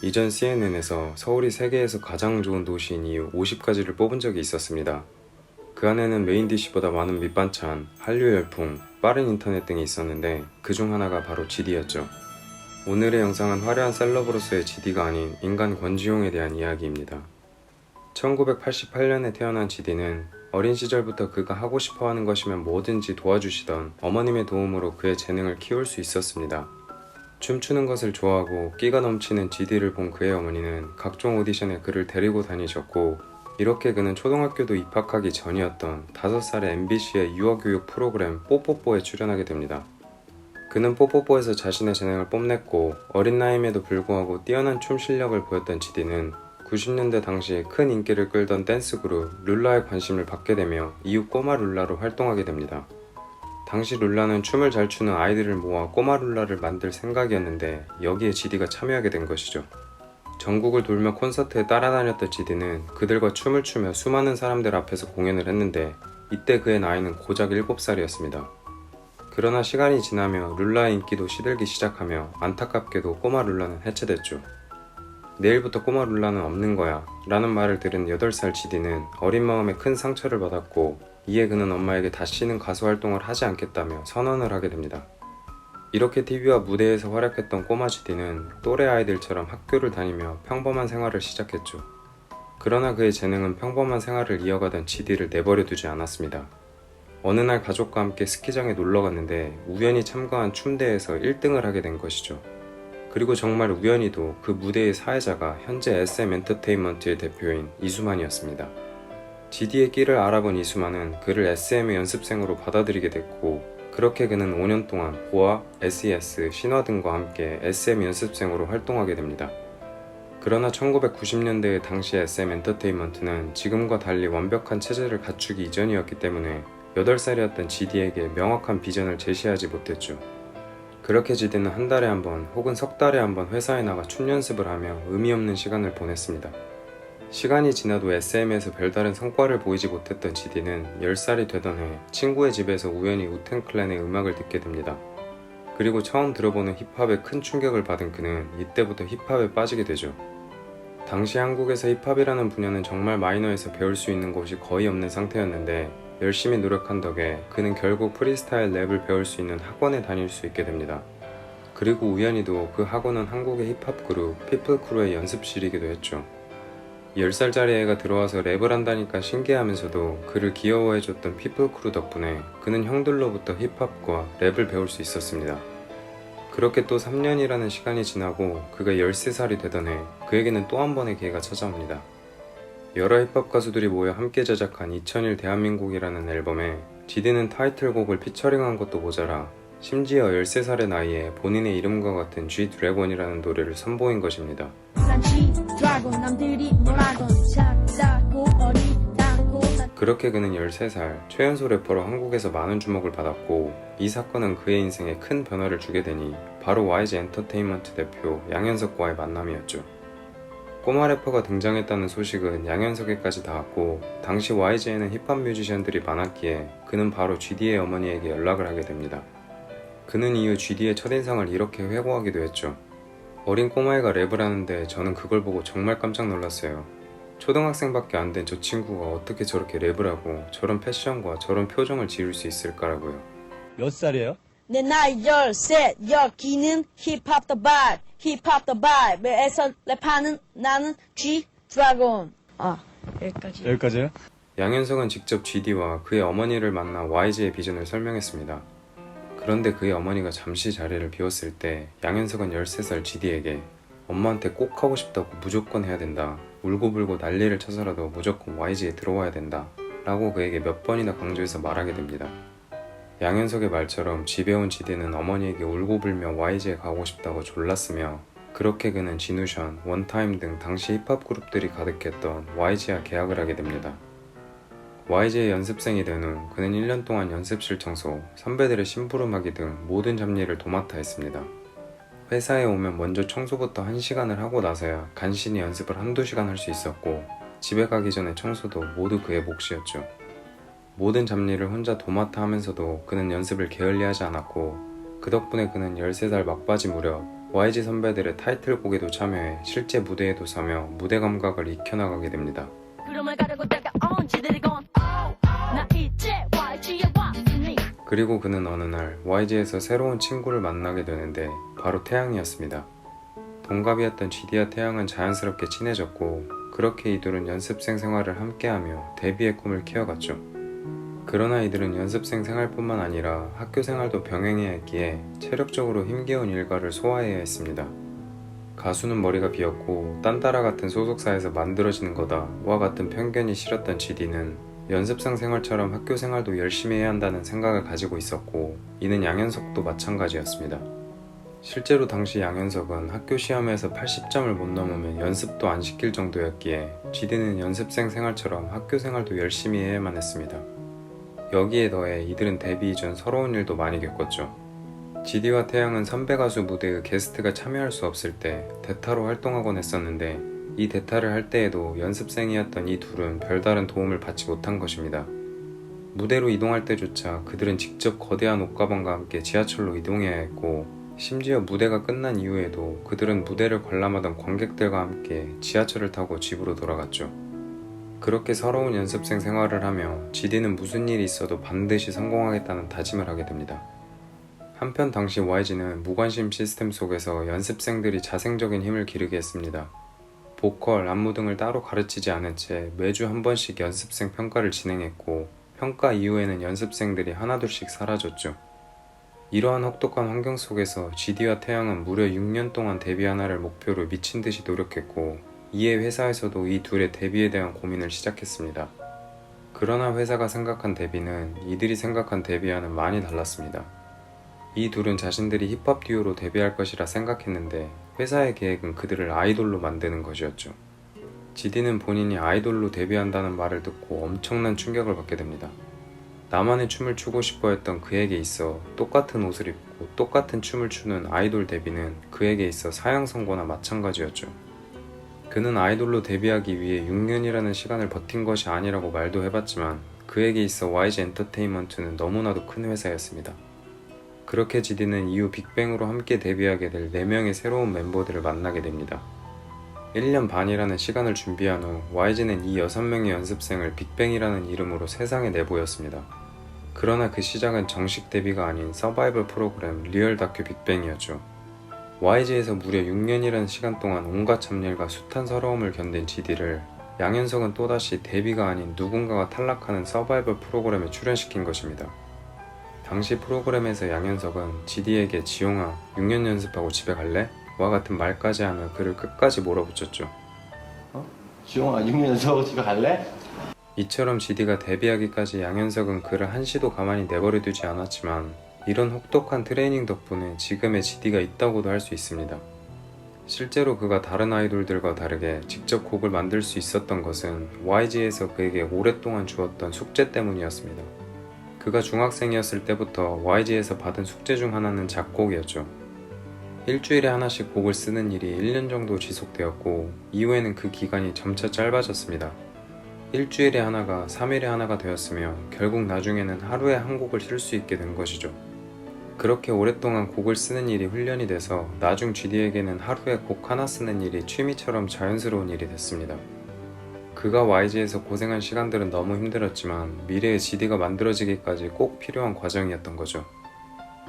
이전 CNN에서 서울이 세계에서 가장 좋은 도시인 이유 50가지를 뽑은 적이 있었습니다. 그 안에는 메인 디쉬보다 많은 밑반찬, 한류 열풍, 빠른 인터넷 등이 있었는데 그중 하나가 바로 GD였죠. 오늘의 영상은 화려한 셀럽으로서의 GD가 아닌 인간 권지용에 대한 이야기입니다. 1988년에 태어난 GD는 어린 시절부터 그가 하고 싶어 하는 것이면 뭐든지 도와주시던 어머님의 도움으로 그의 재능을 키울 수 있었습니다. 춤추는 것을 좋아하고 끼가 넘치는 GD를 본 그의 어머니는 각종 오디션에 그를 데리고 다니셨고, 이렇게 그는 초등학교도 입학하기 전이었던 5살의 MBC의 유아교육 프로그램 뽀뽀뽀에 출연하게 됩니다. 그는 뽀뽀뽀에서 자신의 재능을 뽐냈고, 어린 나이임에도 불구하고 뛰어난 춤 실력을 보였던 GD는 90년대 당시에 큰 인기를 끌던 댄스 그룹 룰라에 관심을 받게 되며 이후 꼬마 룰라로 활동하게 됩니다. 당시 룰라는 춤을 잘 추는 아이들을 모아 꼬마 룰라를 만들 생각이었는데 여기에 GD가 참여하게 된 것이죠. 전국을 돌며 콘서트에 따라다녔던 GD는 그들과 춤을 추며 수많은 사람들 앞에서 공연을 했는데 이때 그의 나이는 고작 7살이었습니다. 그러나 시간이 지나며 룰라의 인기도 시들기 시작하며 안타깝게도 꼬마 룰라는 해체됐죠. 내일부터 꼬마 룰라는 없는 거야 라는 말을 들은 8살 GD는 어린 마음에 큰 상처를 받았고, 이에 그는 엄마에게 다시는 가수 활동을 하지 않겠다며 선언을 하게 됩니다. 이렇게 TV와 무대에서 활약했던 꼬마 GD는 또래 아이들처럼 학교를 다니며 평범한 생활을 시작했죠. 그러나 그의 재능은 평범한 생활을 이어가던 GD를 내버려 두지 않았습니다. 어느 날 가족과 함께 스키장에 놀러 갔는데 우연히 참가한 춤대회에서 1등을 하게 된 것이죠. 그리고 정말 우연히도 그 무대의 사회자가 현재 SM 엔터테인먼트의 대표인 이수만이었습니다. GD의 끼를 알아본 이수만은 그를 SM의 연습생으로 받아들이게 됐고, 그렇게 그는 5년 동안 보아, SES, 신화 등과 함께 SM 연습생으로 활동하게 됩니다. 그러나 1990년대의 당시 SM 엔터테인먼트는 지금과 달리 완벽한 체제를 갖추기 이전이었기 때문에 8살이었던 GD에게 명확한 비전을 제시하지 못했죠. 그렇게 GD는 한 달에 한 번 혹은 석 달에 한 번 회사에 나가 춤 연습을 하며 의미 없는 시간을 보냈습니다. 시간이 지나도 SM에서 별다른 성과를 보이지 못했던 GD는 10살이 되던 해 친구의 집에서 우연히 우텐클랜의 음악을 듣게 됩니다. 그리고 처음 들어보는 힙합에 큰 충격을 받은 그는 이때부터 힙합에 빠지게 되죠. 당시 한국에서 힙합이라는 분야는 정말 마이너에서 배울 수 있는 곳이 거의 없는 상태였는데, 열심히 노력한 덕에 그는 결국 프리스타일 랩을 배울 수 있는 학원에 다닐 수 있게 됩니다. 그리고 우연히도 그 학원은 한국의 힙합 그룹 피플크루의 연습실이기도 했죠. 10살짜리 애가 들어와서 랩을 한다니까 신기하면서도 그를 귀여워해줬던 피플크루 덕분에 그는 형들로부터 힙합과 랩을 배울 수 있었습니다. 그렇게 또 3년이라는 시간이 지나고 그가 13살이 되던 해 그에게는 또 한 번의 기회가 찾아옵니다. 여러 힙합 가수들이 모여 함께 제작한 2001 대한민국이라는 앨범에 GD는 타이틀곡을 피처링한 것도 모자라 심지어 13살의 나이에 본인의 이름과 같은 G-Dragon이라는 노래를 선보인 것입니다. 그렇게 그는 13살 최연소 래퍼로 한국에서 많은 주목을 받았고, 이 사건은 그의 인생에 큰 변화를 주게 되니 바로 YG 엔터테인먼트 대표 양현석과의 만남이었죠. 꼬마 래퍼가 등장했다는 소식은 양현석에까지 닿았고, 당시 YG에는 힙합 뮤지션들이 많았기에 그는 바로 GD의 어머니에게 연락을 하게 됩니다. 그는 이후 GD의 첫인상을 이렇게 회고하기도 했죠. 어린 꼬마애가 랩을 하는데 저는 그걸 보고 정말 깜짝 놀랐어요. 초등학생밖에 안 된 저 친구가 어떻게 저렇게 랩을 하고 저런 패션과 저런 표정을 지을 수 있을까라고요. 몇 살이에요? 내 나이 13, 여기는 힙합 더 바이, 힙합 더 바이에서 랩하는 나는 G-Dragon. 여기까지. 여기까지요? 양현석은 직접 GD와 그의 어머니를 만나 YG의 비전을 설명했습니다. 그런데 그의 어머니가 잠시 자리를 비웠을 때 양현석은 13살 GD에게 엄마한테 꼭 하고 싶다고 무조건 해야 된다. 울고불고 난리를 쳐서라도 무조건 YG에 들어와야 된다. 라고 그에게 몇 번이나 강조해서 말하게 됩니다. 양현석의 말처럼 집에 온 GD는 어머니에게 울고불며 YG에 가고 싶다고 졸랐으며, 그렇게 그는 지누션, 원타임 등 당시 힙합 그룹들이 가득했던 YG와 계약을 하게 됩니다. YG의 연습생이 된 후 그는 1년 동안 연습실 청소, 선배들의 심부름하기 등 모든 잡일을 도맡아 했습니다. 회사에 오면 먼저 청소부터 1시간을 하고 나서야 간신히 연습을 한두 시간 할 수 있었고, 집에 가기 전에 청소도 모두 그의 몫이었죠. 모든 잡일을 혼자 도맡아 하면서도 그는 연습을 게을리하지 않았고, 그 덕분에 그는 13살 막바지 무렵 YG 선배들의 타이틀곡에도 참여해 실제 무대에도 서며 무대 감각을 익혀나가게 됩니다. 그리고 그는 어느 날 YG에서 새로운 친구를 만나게 되는데 바로 태양이었습니다. 동갑이었던 GD와 태양은 자연스럽게 친해졌고 그렇게 이들은 연습생 생활을 함께하며 데뷔의 꿈을 키워갔죠. 그러나 이들은 연습생 생활뿐만 아니라 학교 생활도 병행해야 했기에 체력적으로 힘겨운 일과를 소화해야 했습니다. 가수는 머리가 비었고 딴따라 같은 소속사에서 만들어지는 거다와 같은 편견이 싫었던 GD는 연습생 생활처럼 학교 생활도 열심히 해야 한다는 생각을 가지고 있었고 이는 양현석도 마찬가지였습니다. 실제로 당시 양현석은 학교 시험에서 80점을 못 넘으면 연습도 안 시킬 정도였기에 GD는 연습생 생활처럼 학교 생활도 열심히 해야만 했습니다. 여기에 더해 이들은 데뷔 이전 서러운 일도 많이 겪었죠. GD와 태양은 선배 가수 무대의 게스트가 참여할 수 없을 때 대타로 활동하곤 했었는데 이 대타를 할 때에도 연습생이었던 이 둘은 별다른 도움을 받지 못한 것입니다. 무대로 이동할 때조차 그들은 직접 거대한 옷가방과 함께 지하철로 이동해야 했고 심지어 무대가 끝난 이후에도 그들은 무대를 관람하던 관객들과 함께 지하철을 타고 집으로 돌아갔죠. 그렇게 서러운 연습생 생활을 하며 GD는 무슨 일이 있어도 반드시 성공하겠다는 다짐을 하게 됩니다. 한편 당시 YG는 무관심 시스템 속에서 연습생들이 자생적인 힘을 기르게 했습니다. 보컬, 안무 등을 따로 가르치지 않은 채 매주 한 번씩 연습생 평가를 진행했고 평가 이후에는 연습생들이 하나둘씩 사라졌죠. 이러한 혹독한 환경 속에서 GD와 태양은 무려 6년 동안 데뷔 하나를 목표로 미친 듯이 노력했고 이에 회사에서도 이 둘의 데뷔에 대한 고민을 시작했습니다. 그러나 회사가 생각한 데뷔는 이들이 생각한 데뷔와는 많이 달랐습니다. 이 둘은 자신들이 힙합 듀오로 데뷔할 것이라 생각했는데 회사의 계획은 그들을 아이돌로 만드는 것이었죠. GD는 본인이 아이돌로 데뷔한다는 말을 듣고 엄청난 충격을 받게 됩니다. 나만의 춤을 추고 싶어 했던 그에게 있어 똑같은 옷을 입고 똑같은 춤을 추는 아이돌 데뷔는 그에게 있어 사형 선고나 마찬가지였죠. 그는 아이돌로 데뷔하기 위해 6년이라는 시간을 버틴 것이 아니라고 말도 해봤지만 그에게 있어 YG 엔터테인먼트는 너무나도 큰 회사였습니다. 그렇게 GD는 이후 빅뱅으로 함께 데뷔하게 될 4명의 새로운 멤버들을 만나게 됩니다. 1년 반이라는 시간을 준비한 후 YG는 이 6명의 연습생을 빅뱅이라는 이름으로 세상에 내보였습니다. 그러나 그 시작은 정식 데뷔가 아닌 서바이벌 프로그램 리얼 다큐 빅뱅이었죠. YG에서 무려 6년이라는 시간 동안 온갖 잡일과 숱한 서러움을 견딘 GD를 양현석은 또다시 데뷔가 아닌 누군가가 탈락하는 서바이벌 프로그램에 출연시킨 것입니다. 당시 프로그램에서 양현석은 GD에게 지용아 6년 연습하고 집에 갈래? 와 같은 말까지 하며 그를 끝까지 몰아붙였죠. 지용아 6년 연습하고 집에 갈래? 이처럼 GD가 데뷔하기까지 양현석은 그를 한시도 가만히 내버려 두지 않았지만 이런 혹독한 트레이닝 덕분에 지금의 GD가 있다고도 할 수 있습니다. 실제로 그가 다른 아이돌들과 다르게 직접 곡을 만들 수 있었던 것은 YG에서 그에게 오랫동안 주었던 숙제 때문이었습니다. 그가 중학생이었을 때부터 YG에서 받은 숙제 중 하나는 작곡이었죠. 일주일에 하나씩 곡을 쓰는 일이 1년 정도 지속되었고 이후에는 그 기간이 점차 짧아졌습니다. 일주일에 하나가 3일에 하나가 되었으며 결국 나중에는 하루에 한 곡을 쓸 수 있게 된 것이죠. 그렇게 오랫동안 곡을 쓰는 일이 훈련이 돼서 나중 GD에게는 하루에 곡 하나 쓰는 일이 취미처럼 자연스러운 일이 됐습니다. 그가 YG에서 고생한 시간들은 너무 힘들었지만 미래의 GD가 만들어지기까지 꼭 필요한 과정이었던 거죠.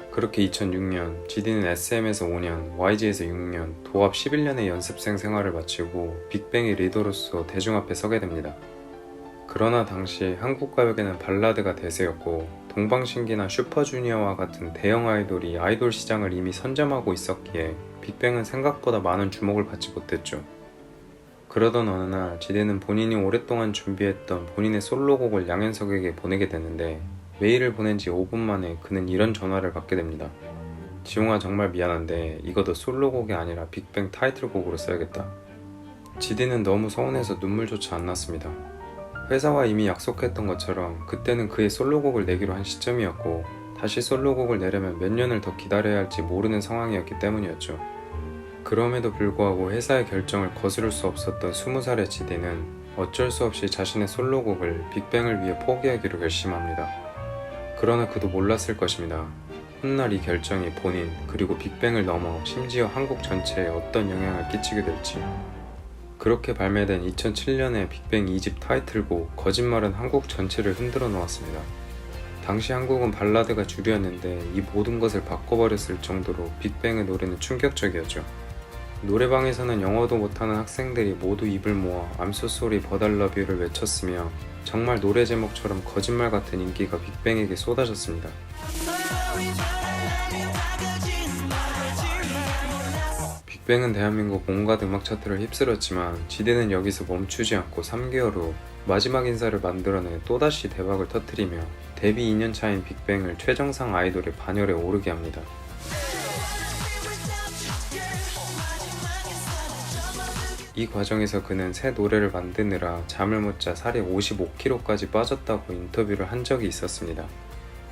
그렇게 2006년 GD는 SM에서 5년, YG에서 6년, 도합 11년의 연습생 생활을 마치고 빅뱅의 리더로서 대중 앞에 서게 됩니다. 그러나 당시 한국 가요계는 발라드가 대세였고 동방신기나 슈퍼주니어와 같은 대형 아이돌이 아이돌 시장을 이미 선점하고 있었기에 빅뱅은 생각보다 많은 주목을 받지 못했죠. 그러던 어느 날 GD는 본인이 오랫동안 준비했던 본인의 솔로곡을 양현석에게 보내게 되는데 메일을 보낸 지 5분 만에 그는 이런 전화를 받게 됩니다. 지용아 정말 미안한데 이거 너 솔로곡이 아니라 빅뱅 타이틀곡으로 써야겠다. GD는 너무 서운해서 눈물조차 안 났습니다. 회사와 이미 약속했던 것처럼 그때는 그의 솔로곡을 내기로 한 시점이었고 다시 솔로곡을 내려면 몇 년을 더 기다려야 할지 모르는 상황이었기 때문이었죠. 그럼에도 불구하고 회사의 결정을 거스를 수 없었던 20살의 GD는 어쩔 수 없이 자신의 솔로곡을 빅뱅을 위해 포기하기로 결심합니다. 그러나 그도 몰랐을 것입니다. 훗날 이 결정이 본인 그리고 빅뱅을 넘어 심지어 한국 전체에 어떤 영향을 끼치게 될지. 그렇게 발매된 2007년의 빅뱅 2집 타이틀곡 거짓말은 한국 전체를 흔들어 놓았습니다. 당시 한국은 발라드가 주류였는데 이 모든 것을 바꿔버렸을 정도로 빅뱅의 노래는 충격적이었죠. 노래방에서는 영어도 못하는 학생들이 모두 입을 모아 I'm so sorry but I love you를 외쳤으며 정말 노래 제목처럼 거짓말 같은 인기가 빅뱅에게 쏟아졌습니다. 빅뱅은 대한민국 온갖 음악 차트를 휩쓸었지만 지디는 여기서 멈추지 않고 3개월 후 마지막 인사를 만들어내 또다시 대박을 터뜨리며 데뷔 2년 차인 빅뱅을 최정상 아이돌의 반열에 오르게 합니다. 이 과정에서 그는 새 노래를 만드느라 잠을 못 자 살이 55kg까지 빠졌다고 인터뷰를 한 적이 있었습니다.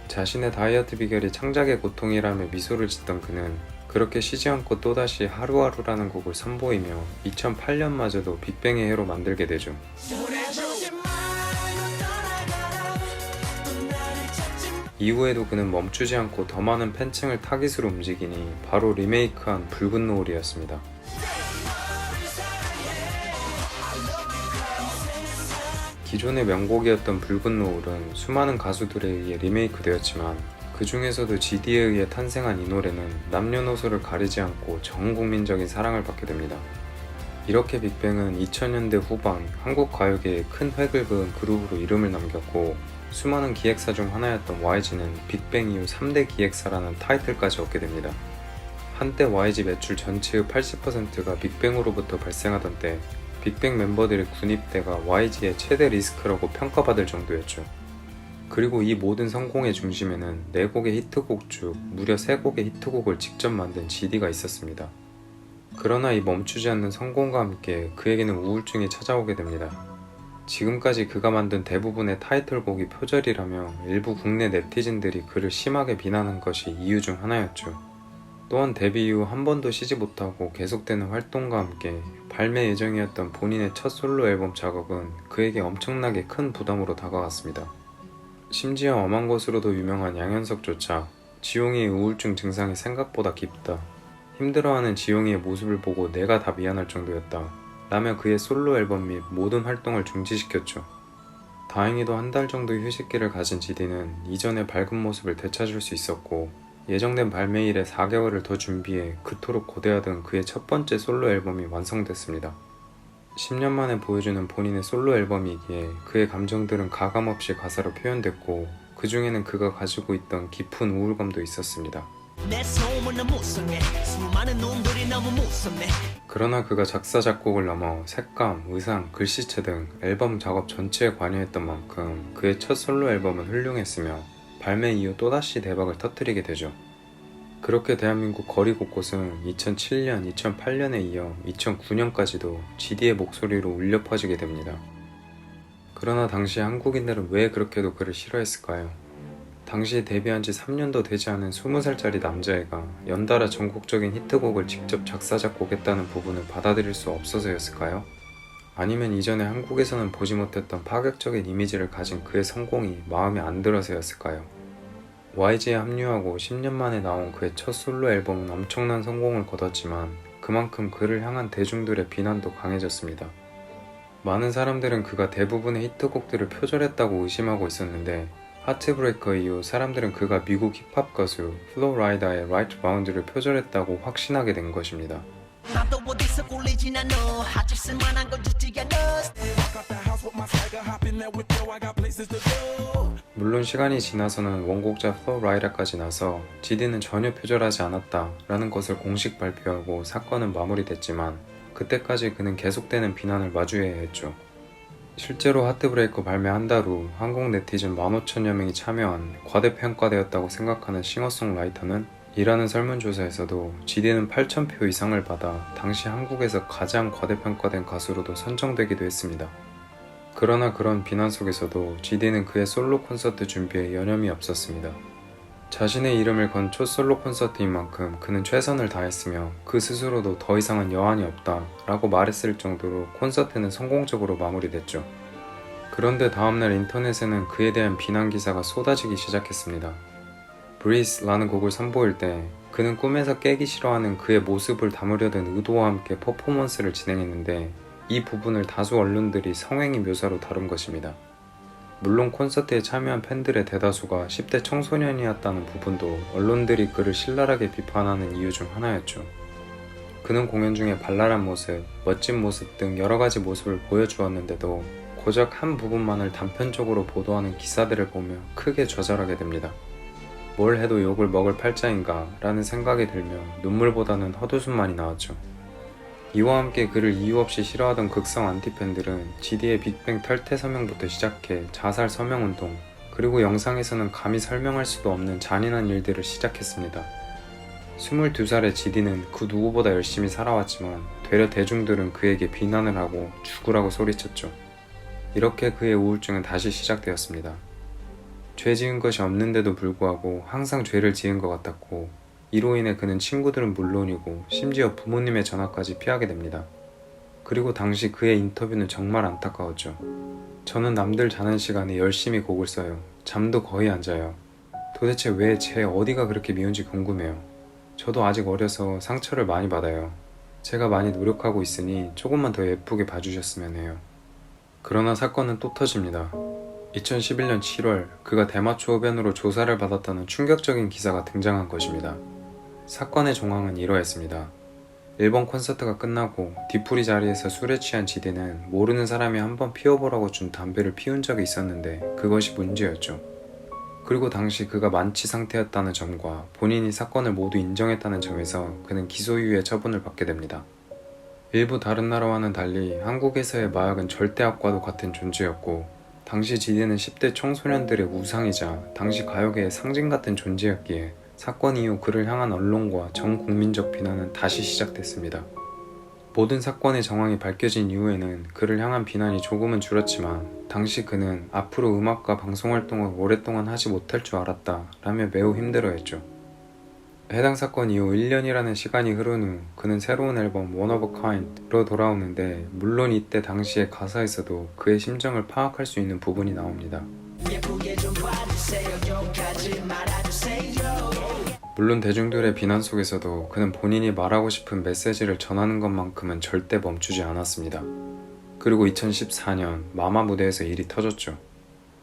자신의 다이어트 비결이 창작의 고통이라며 미소를 짓던 그는 그렇게 쉬지 않고 또다시 하루하루라는 곡을 선보이며 2008년마저도 빅뱅의 해로 만들게 되죠. 이후에도 그는 멈추지 않고 더 많은 팬층을 타깃으로 움직이니 바로 리메이크한 붉은 노을이었습니다. 기존의 명곡이었던 붉은 노을은 수많은 가수들에 의해 리메이크 되었지만 그 중에서도 GD에 의해 탄생한 이 노래는 남녀노소를 가리지 않고 전 국민적인 사랑을 받게 됩니다. 이렇게 빅뱅은 2000년대 후반 한국 가요계에 큰 획을 그은 그룹으로 이름을 남겼고 수많은 기획사 중 하나였던 YG는 빅뱅 이후 3대 기획사라는 타이틀까지 얻게 됩니다. 한때 YG 매출 전체의 80%가 빅뱅으로부터 발생하던 때 빅뱅 멤버들의 군입대가 YG의 최대 리스크라고 평가받을 정도였죠. 그리고 이 모든 성공의 중심에는 4곡의 히트곡 중 무려 3곡의 히트곡을 직접 만든 GD가 있었습니다. 그러나 이 멈추지 않는 성공과 함께 그에게는 우울증이 찾아오게 됩니다. 지금까지 그가 만든 대부분의 타이틀곡이 표절이라며 일부 국내 네티즌들이 그를 심하게 비난한 것이 이유 중 하나였죠. 또한 데뷔 이후 한 번도 쉬지 못하고 계속되는 활동과 함께 발매 예정이었던 본인의 첫 솔로 앨범 작업은 그에게 엄청나게 큰 부담으로 다가왔습니다. 심지어 엄한 것으로도 유명한 양현석조차 지용이의 우울증 증상이 생각보다 깊다. 힘들어하는 지용이의 모습을 보고 내가 다 미안할 정도였다. 라며 그의 솔로 앨범 및 모든 활동을 중지시켰죠. 다행히도 한 달 정도 휴식기를 가진 GD는 이전의 밝은 모습을 되찾을 수 있었고 예정된 발매일에 4개월을 더 준비해 그토록 고대하던 그의 첫 번째 솔로 앨범이 완성됐습니다. 10년 만에 보여주는 본인의 솔로 앨범이기에 그의 감정들은 가감없이 가사로 표현됐고 그 중에는 그가 가지고 있던 깊은 우울감도 있었습니다. 그러나 그가 작사 작곡을 넘어 색감, 의상, 글씨체 등 앨범 작업 전체에 관여했던 만큼 그의 첫 솔로 앨범은 훌륭했으며 발매 이후 또다시 대박을 터뜨리게 되죠. 그렇게 대한민국 거리 곳곳은 2007년, 2008년에 이어 2009년까지도 GD의 목소리로 울려 퍼지게 됩니다. 그러나 당시 한국인들은 왜 그렇게도 그를 싫어했을까요? 당시 데뷔한 지 3년도 되지 않은 20살짜리 남자애가 연달아 전국적인 히트곡을 직접 작사 작곡했다는 부분을 받아들일 수 없어서였을까요? 아니면 이전에 한국에서는 보지 못했던 파격적인 이미지를 가진 그의 성공이 마음에 안 들어서였을까요? YG에 합류하고 10년 만에 나온 그의 첫 솔로 앨범은 엄청난 성공을 거뒀지만 그만큼 그를 향한 대중들의 비난도 강해졌습니다. 많은 사람들은 그가 대부분의 히트곡들을 표절했다고 의심하고 있었는데 하트브레이커 이후 사람들은 그가 미국 힙합 가수 플로 라이다의 Right Bound를 표절했다고 확신하게 된 것입니다. 물론 시간이 지나서는 원곡자 플로 라이다까지 나서 GD는 전혀 표절하지 않았다라는 것을 공식 발표하고 사건은 마무리됐지만 그때까지 그는 계속되는 비난을 마주해야 했죠. 실제로 하트브레이커 발매 한 달 후 한국 네티즌 15,000여 명이 참여한 과대평가되었다고 생각하는 싱어송라이터는 이라는 설문조사에서도 GD는 8,000표 이상을 받아 당시 한국에서 가장 과대평가된 가수로도 선정되기도 했습니다. 그러나 그런 비난 속에서도 GD는 그의 솔로 콘서트 준비에 여념이 없었습니다. 자신의 이름을 건 첫 솔로 콘서트인 만큼 그는 최선을 다했으며 그 스스로도 더 이상은 여한이 없다 라고 말했을 정도로 콘서트는 성공적으로 마무리됐죠. 그런데 다음날 인터넷에는 그에 대한 비난 기사가 쏟아지기 시작했습니다. Breathe라는 곡을 선보일 때 그는 꿈에서 깨기 싫어하는 그의 모습을 담으려던 의도와 함께 퍼포먼스를 진행했는데 이 부분을 다수 언론들이 성행위 묘사로 다룬 것입니다. 물론 콘서트에 참여한 팬들의 대다수가 10대 청소년이었다는 부분도 언론들이 그를 신랄하게 비판하는 이유 중 하나였죠. 그는 공연 중에 발랄한 모습, 멋진 모습 등 여러 가지 모습을 보여주었는데도 고작 한 부분만을 단편적으로 보도하는 기사들을 보며 크게 좌절하게 됩니다. 뭘 해도 욕을 먹을 팔자인가 라는 생각이 들며 눈물보다는 헛웃음만이 나왔죠. 이와 함께 그를 이유 없이 싫어하던 극성 안티팬들은 GD의 빅뱅 탈퇴 서명부터 시작해 자살 서명운동, 그리고 영상에서는 감히 설명할 수도 없는 잔인한 일들을 시작했습니다. 22살의 GD는 그 누구보다 열심히 살아왔지만 되려 대중들은 그에게 비난을 하고 죽으라고 소리쳤죠. 이렇게 그의 우울증은 다시 시작되었습니다. 죄 지은 것이 없는데도 불구하고 항상 죄를 지은 것 같았고, 이로 인해 그는 친구들은 물론이고 심지어 부모님의 전화까지 피하게 됩니다. 그리고 당시 그의 인터뷰는 정말 안타까웠죠. 저는 남들 자는 시간에 열심히 곡을 써요. 잠도 거의 안 자요. 도대체 왜 제 어디가 그렇게 미운지 궁금해요. 저도 아직 어려서 상처를 많이 받아요. 제가 많이 노력하고 있으니 조금만 더 예쁘게 봐주셨으면 해요. 그러나 사건은 또 터집니다. 2011년 7월 그가 대마초 흡연으로 조사를 받았다는 충격적인 기사가 등장한 것입니다. 사건의 정황은 이러했습니다. 일본 콘서트가 끝나고 뒤풀이 자리에서 술에 취한 GD는 모르는 사람이 한번 피워보라고 준 담배를 피운 적이 있었는데 그것이 문제였죠. 그리고 당시 그가 만취 상태였다는 점과 본인이 사건을 모두 인정했다는 점에서 그는 기소유예 처분을 받게 됩니다. 일부 다른 나라와는 달리 한국에서의 마약은 절대 악과도 같은 존재였고, 당시 GD는 10대 청소년들의 우상이자 당시 가요계의 상징 같은 존재였기에 사건 이후 그를 향한 언론과 전 국민적 비난은 다시 시작됐습니다. 모든 사건의 정황이 밝혀진 이후에는 그를 향한 비난이 조금은 줄었지만 당시 그는 앞으로 음악과 방송 활동을 오랫동안 하지 못할 줄 알았다 라며 매우 힘들어했죠. 해당 사건 이후 1년이라는 시간이 흐른 후 그는 새로운 앨범 One of a Kind로 돌아오는데, 물론 이때 당시의 가사에서도 그의 심정을 파악할 수 있는 부분이 나옵니다. 물론 대중들의 비난 속에서도 그는 본인이 말하고 싶은 메시지를 전하는 것만큼은 절대 멈추지 않았습니다. 그리고 2014년 마마 무대에서 일이 터졌죠.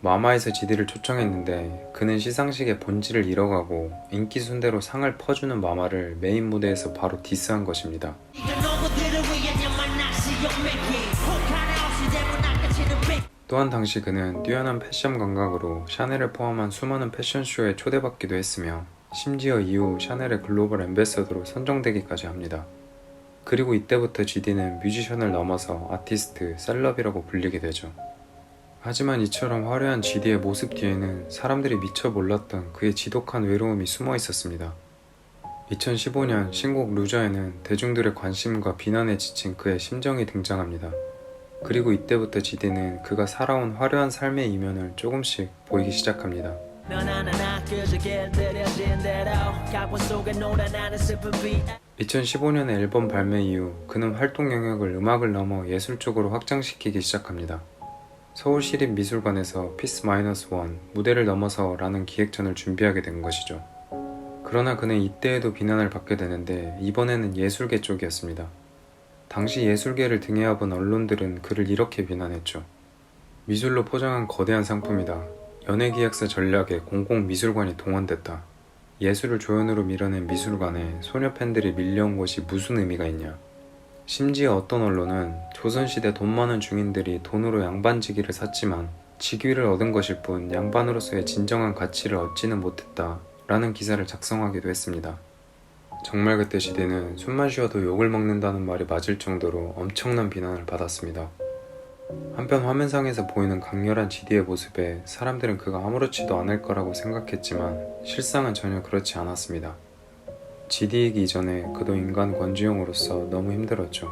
마마에서 GD를 초청했는데 그는 시상식의 본질을 잃어가고 인기 순대로 상을 퍼주는 마마를 메인 무대에서 바로 디스한 것입니다. 또한 당시 그는 뛰어난 패션 감각으로 샤넬을 포함한 수많은 패션쇼에 초대받기도 했으며 심지어 이후 샤넬의 글로벌 앰베서더로 선정되기까지 합니다. 그리고 이때부터 GD는 뮤지션을 넘어서 아티스트, 셀럽이라고 불리게 되죠. 하지만 이처럼 화려한 GD의 모습 뒤에는 사람들이 미처 몰랐던 그의 지독한 외로움이 숨어 있었습니다. 2015년 신곡 루저에는 대중들의 관심과 비난에 지친 그의 심정이 등장합니다. 그리고 이때부터 GD는 그가 살아온 화려한 삶의 이면을 조금씩 보이기 시작합니다. 2015년의 앨범 발매 이후 그는 활동 영역을 음악을 넘어 예술 쪽으로 확장시키기 시작합니다. 서울시립미술관에서 피스-1 무대를 넘어서 라는 기획전을 준비하게 된 것이죠. 그러나 그는 이때에도 비난을 받게 되는데 이번에는 예술계 쪽이었습니다. 당시 예술계를 등에업은 언론들은 그를 이렇게 비난했죠. 미술로 포장한 거대한 상품이다. 연예기획사 전략에 공공미술관이 동원됐다. 예술을 조연으로 밀어낸 미술관에 소녀 팬들이 밀려온 것이 무슨 의미가 있냐. 심지어 어떤 언론은 조선시대 돈 많은 중인들이 돈으로 양반지기를 샀지만 직위를 얻은 것일 뿐 양반으로서의 진정한 가치를 얻지는 못했다 라는 기사를 작성하기도 했습니다. 정말 그때 GD는 숨만 쉬어도 욕을 먹는다는 말이 맞을 정도로 엄청난 비난을 받았습니다. 한편 화면상에서 보이는 강렬한 GD의 모습에 사람들은 그가 아무렇지도 않을 거라고 생각했지만 실상은 전혀 그렇지 않았습니다. GD이기 이전에 그도 인간 권주용으로서 너무 힘들었죠.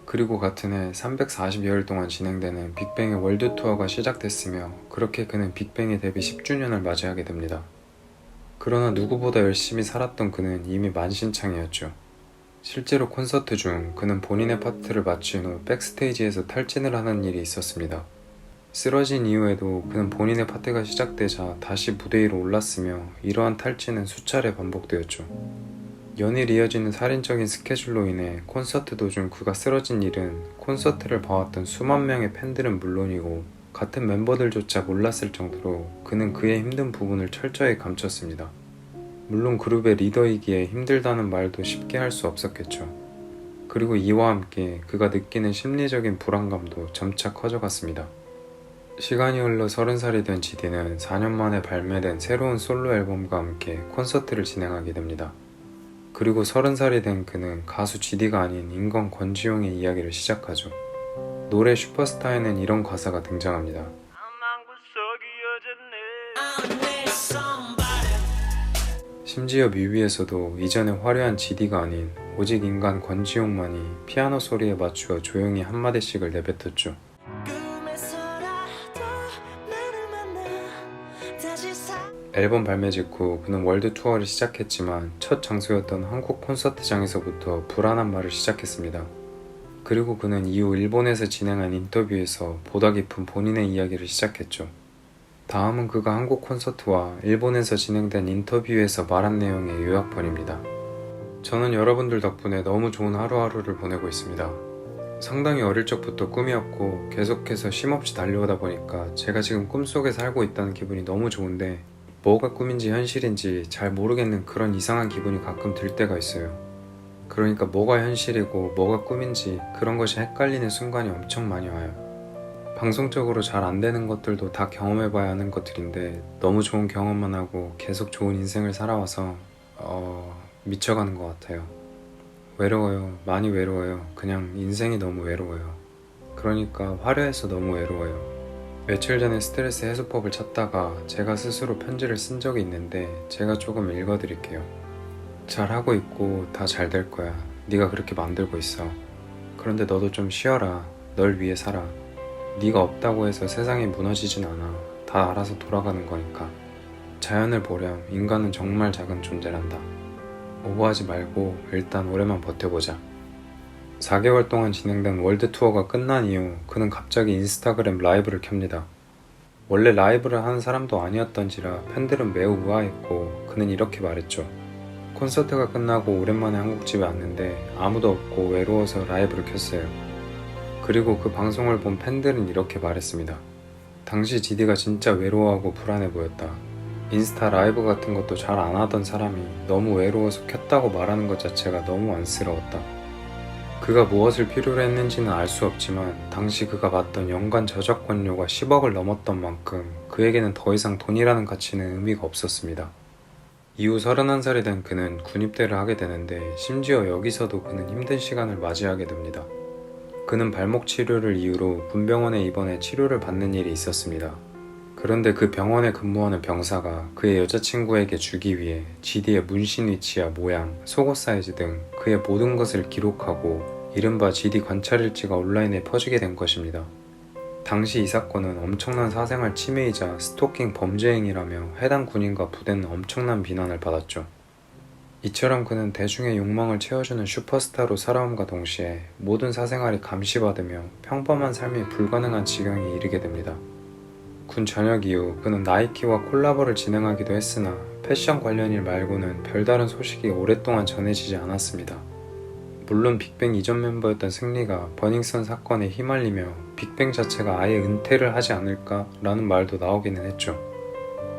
그리고 같은 해 340여일 동안 진행되는 빅뱅의 월드 투어가 시작됐으며 그렇게 그는 빅뱅의 데뷔 10주년을 맞이하게 됩니다. 그러나 누구보다 열심히 살았던 그는 이미 만신창이었죠. 실제로 콘서트 중 그는 본인의 파트를 마친 후 백스테이지에서 탈진을 하는 일이 있었습니다. 쓰러진 이후에도 그는 본인의 파트가 시작되자 다시 무대 위로 올랐으며 이러한 탈취는 수차례 반복되었죠. 연일 이어지는 살인적인 스케줄로 인해 콘서트 도중 그가 쓰러진 일은 콘서트를 봐왔던 수만 명의 팬들은 물론이고 같은 멤버들조차 몰랐을 정도로 그는 그의 힘든 부분을 철저히 감췄습니다. 물론 그룹의 리더이기에 힘들다는 말도 쉽게 할 수 없었겠죠. 그리고 이와 함께 그가 느끼는 심리적인 불안감도 점차 커져갔습니다. 시간이 흘러 30살이 된 GD는 4년 만에 발매된 새로운 솔로 앨범과 함께 콘서트를 진행하게 됩니다. 그리고 30살이 된 그는 가수 GD가 아닌 인간 권지용의 이야기를 시작하죠. 노래 슈퍼스타에는 이런 가사가 등장합니다. 심지어 뮤비에서도 이전의 화려한 GD가 아닌 오직 인간 권지용만이 피아노 소리에 맞추어 조용히 한마디씩을 내뱉었죠. 앨범 발매 직후 그는 월드 투어를 시작했지만 첫 장소였던 한국 콘서트장에서부터 불안한 말을 시작했습니다. 그리고 그는 이후 일본에서 진행한 인터뷰에서 보다 깊은 본인의 이야기를 시작했죠. 다음은 그가 한국 콘서트와 일본에서 진행된 인터뷰에서 말한 내용의 요약본입니다. 저는 여러분들 덕분에 너무 좋은 하루하루를 보내고 있습니다. 상당히 어릴 적부터 꿈이었고 계속해서 쉼없이 달려오다 보니까 제가 지금 꿈속에 살고 있다는 기분이 너무 좋은데 뭐가 꿈인지 현실인지 잘 모르겠는 그런 이상한 기분이 가끔 들 때가 있어요. 그러니까 뭐가 현실이고 뭐가 꿈인지 그런 것이 헷갈리는 순간이 엄청 많이 와요. 방송적으로 잘 안 되는 것들도 다 경험해봐야 하는 것들인데 너무 좋은 경험만 하고 계속 좋은 인생을 살아와서 미쳐가는 것 같아요. 외로워요. 많이 외로워요. 그냥 인생이 너무 외로워요. 그러니까 화려해서 너무 외로워요. 며칠 전에 스트레스 해소법을 찾다가 제가 스스로 편지를 쓴 적이 있는데 제가 조금 읽어드릴게요. 잘하고 있고 다 잘 될 거야. 네가 그렇게 만들고 있어. 그런데 너도 좀 쉬어라. 널 위해 살아. 네가 없다고 해서 세상이 무너지진 않아. 다 알아서 돌아가는 거니까. 자연을 보렴. 인간은 정말 작은 존재란다. 오버하지 말고 일단 오래만 버텨보자. 4개월 동안 진행된 월드 투어가 끝난 이후 그는 갑자기 인스타그램 라이브를 켭니다. 원래 라이브를 하는 사람도 아니었던지라 팬들은 매우 의아했고 그는 이렇게 말했죠. 콘서트가 끝나고 오랜만에 한국집에 왔는데 아무도 없고 외로워서 라이브를 켰어요. 그리고 그 방송을 본 팬들은 이렇게 말했습니다. 당시 GD가 진짜 외로워하고 불안해 보였다. 인스타 라이브 같은 것도 잘 안 하던 사람이 너무 외로워서 켰다고 말하는 것 자체가 너무 안쓰러웠다. 그가 무엇을 필요로 했는지는 알 수 없지만 당시 그가 받던 연간 저작권료가 10억을 넘었던 만큼 그에게는 더 이상 돈이라는 가치는 의미가 없었습니다. 이후 31살이 된 그는 군입대를 하게 되는데 심지어 여기서도 그는 힘든 시간을 맞이하게 됩니다. 그는 발목 치료를 이유로 분병원에 입원해 치료를 받는 일이 있었습니다. 그런데 그 병원에 근무하는 병사가 그의 여자친구에게 주기 위해 GD의 문신 위치와 모양, 속옷 사이즈 등 그의 모든 것을 기록하고 이른바 GD 관찰일지가 온라인에 퍼지게 된 것입니다. 당시 이 사건은 엄청난 사생활 침해이자 스토킹 범죄 행위라며 해당 군인과 부대는 엄청난 비난을 받았죠. 이처럼 그는 대중의 욕망을 채워주는 슈퍼스타로 살아옴과 동시에 모든 사생활이 감시받으며 평범한 삶이 불가능한 지경에 이르게 됩니다. 군 전역 이후 그는 나이키와 콜라보를 진행하기도 했으나 패션 관련 일 말고는 별다른 소식이 오랫동안 전해지지 않았습니다. 물론 빅뱅 이전 멤버였던 승리가 버닝썬 사건에 휘말리며 빅뱅 자체가 아예 은퇴를 하지 않을까라는 말도 나오기는 했죠.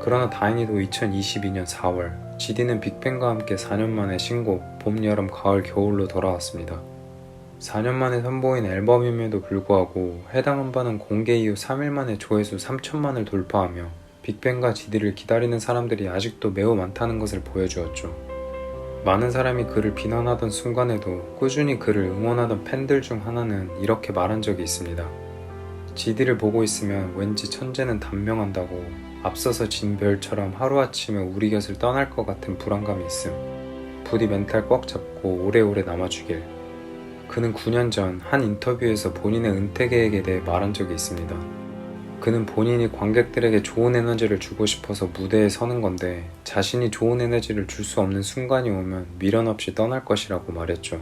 그러나 다행히도 2022년 4월 GD는 빅뱅과 함께 4년 만에 신곡 봄, 여름, 가을, 겨울로 돌아왔습니다. 4년 만에 선보인 앨범임에도 불구하고 해당 음반은 공개 이후 3일 만에 조회수 3천만을 돌파하며 빅뱅과 GD를 기다리는 사람들이 아직도 매우 많다는 것을 보여주었죠. 많은 사람이 그를 비난하던 순간에도 꾸준히 그를 응원하던 팬들 중 하나는 이렇게 말한 적이 있습니다. GD를 보고 있으면 왠지 천재는 단명한다고 앞서서 진 별처럼 하루아침에 우리 곁을 떠날 것 같은 불안감이 있음. 부디 멘탈 꽉 잡고 오래오래 남아주길. 그는 9년 전 한 인터뷰에서 본인의 은퇴 계획에 대해 말한 적이 있습니다. 그는 본인이 관객들에게 좋은 에너지를 주고 싶어서 무대에 서는 건데 자신이 좋은 에너지를 줄 수 없는 순간이 오면 미련 없이 떠날 것이라고 말했죠.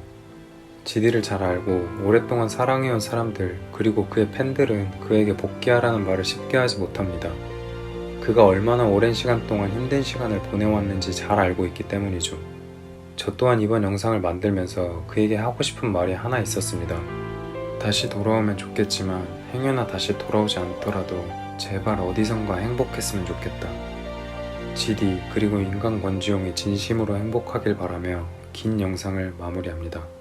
GD를 잘 알고 오랫동안 사랑해온 사람들 그리고 그의 팬들은 그에게 복귀하라는 말을 쉽게 하지 못합니다. 그가 얼마나 오랜 시간 동안 힘든 시간을 보내왔는지 잘 알고 있기 때문이죠. 저 또한 이번 영상을 만들면서 그에게 하고 싶은 말이 하나 있었습니다. 다시 돌아오면 좋겠지만 행여나 다시 돌아오지 않더라도 제발 어디선가 행복했으면 좋겠다. GD 그리고 인간 권지용이 진심으로 행복하길 바라며 긴 영상을 마무리합니다.